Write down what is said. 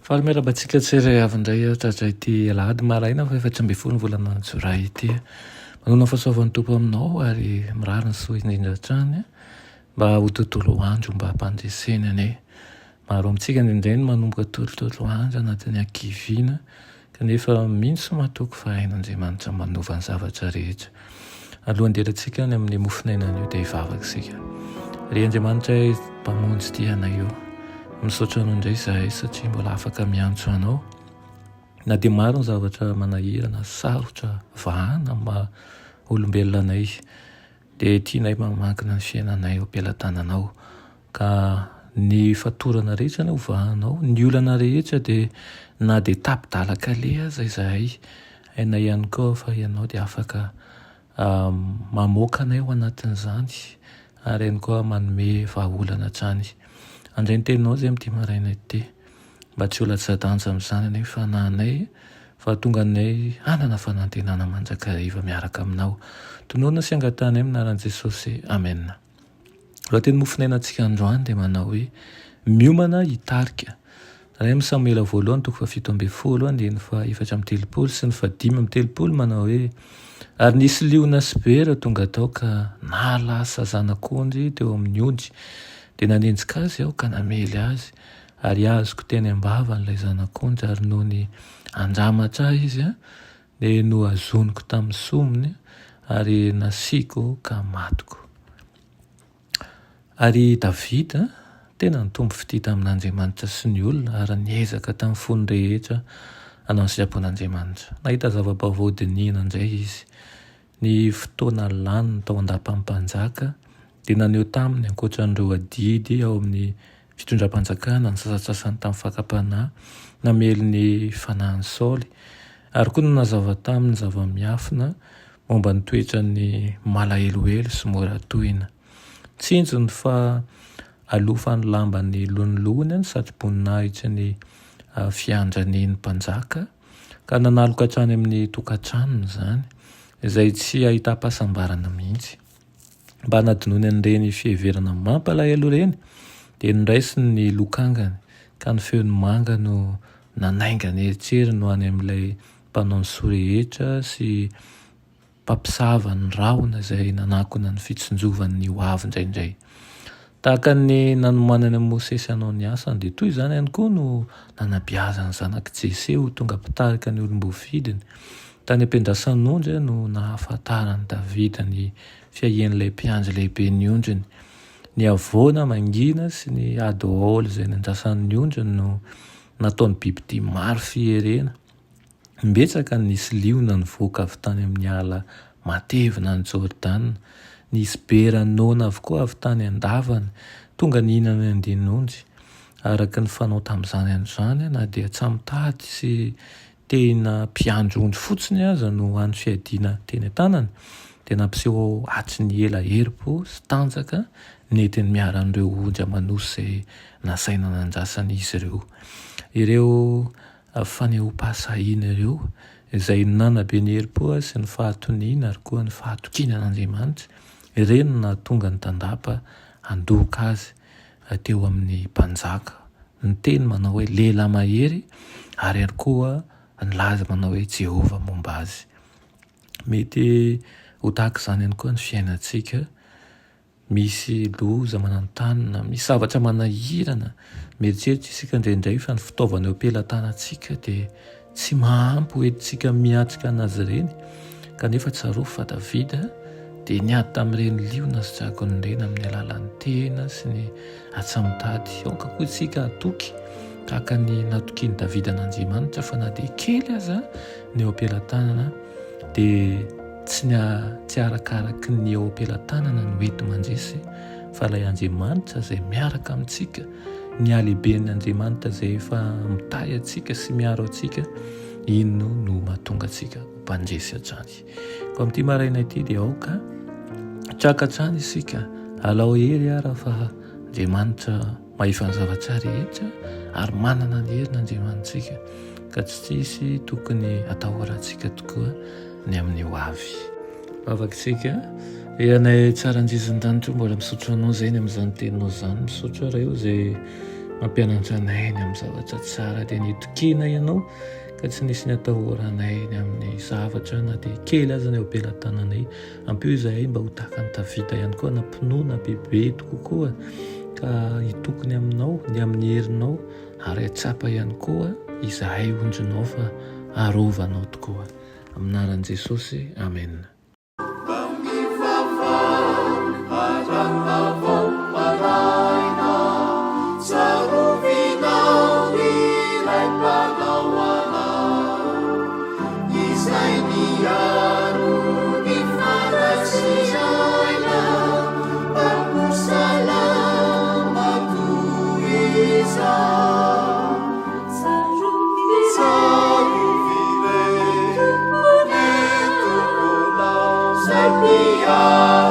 Fahameraba-tsika tsirray avindray tratray ity alahady maraina fa efatry amby folo ny volana Jolay ity. Manona fahasoavan'ny tompo aminao ary mirary ny soa indrindra hatrany mba ho tontolo andro mba hampandresenany. Maro amintsika indrindray no manomboka tontolo andro anatin'ny ankiviana kanefa mihitsy matoko fa hain'Andriamanitra manova ny zavatra rehetra. Alohan'ny derantsika ny amin'ny mofinainan'io dia hivavaka isika. Ry Andriamanitra mpamonjy ity anay io. Misaotra anao indray izahay satria mbola afaka miantso anao. Na dia maro ny zavatra manahirana sarotra vahana ma olombelona anay dia tianay mamankina ny fiainanay eo am-pelantananao ka ny fatorana rehetra no vahanao, ny olana rehetra dia na dia tapidalaka le aza izahay ainay ihany koa fa ianao dia afaka mamoaka anay ao anatin'izany ary ihany koa manome vahaolana hatrany. Andray ny teninao izay amin'ity maraina ity mba tsy ho latsa-danja amin'izany anay fananay fa tonga anay hanana fanantenana mandrakariva miaraka aminao. Tonoana sy angatany amin'ny anaran'i Jesosy. Amen. Raha teny mofinainantsika androany dia manao hoe miomana hitarika. Raha amin'ny Samuela voalohany toko 7:10-4:telopolo sy ny 5:telopolo manao hoe ary nisy liona sy bera tonga tao ka nalasa zanak'ondry teo amin'ny ondry dia nanenjika azy aho ka namely azy ary azoko teny ambava n'ilay zanak'ondry ary noho ny andramatra izy dia no azoniko tamin'ny somony ary nasiako ka matoko. Ary Davida tena nitombo fitita amin'Andriamanitra sy ny olona ary niezaka tamin'ny fony rehetra hanao ny sitrapon'Andriamanitra. Nahita zava-baovao dinihana indray izy. Ny fotoana laniny tao an-dapa-mpanjaka dia naneho taminy ankoatran'ireo adidy ao amin'ny fitondram-panjakana ny sasasasany tamin'ny fakam-panahy namely ny fanahin'i Saoly ary koa no nazava taminy zava-miafina momba ny toetra ny malahelohelo sy mora tohina. Tsinjony fa alofany lambany lonolony ny satroboninahitra ny fiandranin'ny mpanjaka ka nanaloka hatrany amin'ny tokantranony izany izay tsy ahita-pahasambarana mihitsy. Mba nadinoany an'ireny fiheverana mampalahelo ireny dia niraisiny ny lokangany ka ny feony manga no nanaingany eritreriny ho any amin'ilay mpanao ny soa rehetra sy mpampisava ny rahona izay nanakona ny fitsonjovan'ny hoavy indraindray. Tahaka ny nanomanany amin'ny Mosesy hanao ny asany dia toy izany ihany koa no nanabeazany zanak'i Jese ho tonga mpitarika ny olom-bofidiny. Tany am-pindrasan'ondry no nahafantarany Davida ny fiahian'ilay mpiandry lehibe ny ondriny. Ny avoana mangina sy ny ady Ôly izay nandrasan'ny ondriny no nataony bibidia maro fiherena. Mbetsaka nisy liona nivoaka avy tany amin'ny ala matevina ny Jordana. Nisy bera nona avokoa avy tany an-davany tonga nihinana ny andin'ondry. Araka ny fanao tamin'izany androany na dia tsy mitady sy tena mpiandro ondry fotsiny aza no any fiadiana teny an-tanany dia nampiseho atry ny ela heripo sy tanjaka nentiny miaran'ireo ondry amanosy izay nasaina nandrasana izy ireo. Ireo fanehoam-pahasahiana ireo izay nanabe ny heripo sy ny fahatoniana ary koa ny fahatokiana an'Andriamanitra ireny na tonga ny tandapa handoka azy teo amin'ny mpanjaka. Ny teny manao hoe lehilahy mahery ary ihany koa nilaza manao hoe Jehova momba azy. Mety ho tahaka izany ihany koa ny fiainantsika. Misy loza manantanina, misy zavatra manahirana. Mieritreritra isika indraindray fa ny fitaovana eo am-pelantanantsika dia tsy mahampy hoentintsika miatrika anazy ireny kanefa tsarovy fa Davida dia niady tamin'ireny liona sy drakon'ny ireny amin'ny alalan'ny tena sy ny atsamitady. Aoka koa isika hatoky tahaka ny natokian'i Davida an'Andriamanitra fa na dia kely aza ny eo am-pelantanana dia tsy arakaraky ny eo am-pelantanana no ety mandresy fa ilay Andriamanitra izay miaraka amintsika, ny halehiben'ny Andriamanitra izay efa mitahy antsika sy miaro antsika, iny no mahatonga antsika mpandresy hatrany. Ko amin'ity maraina ity dia aoka traka hatrany isika alao hery ara fa Andriamanitra mahita ny zavatra rehetra ary manana ny herin'Andriamanitsika ka tsy tsisy tokony atao rahantsika tokoa ny amin'ny ho avy. Vavaksika ianay tsara anjizin-danitra mbola misotro anao zay ny amin'izany teninao zany, misotro ara io zay mampianatra anay ny amin'ny zavatra tsara dia nitokina ianao ka tsy nisy ny atahoranay ny amin'ny zavatra na dia kely aza ny eo am-pelantananay. Ampio izahay mba ho tahaka ny Davida ihany koa, nampinoana bebe tokoa ka hitokony aminao ny amin'ny herinao ary atsapa ihany koa izahay ondrinao fa arovanao tokoa. Amin'ny anaran'i Jesosy, amen. Hallelujah.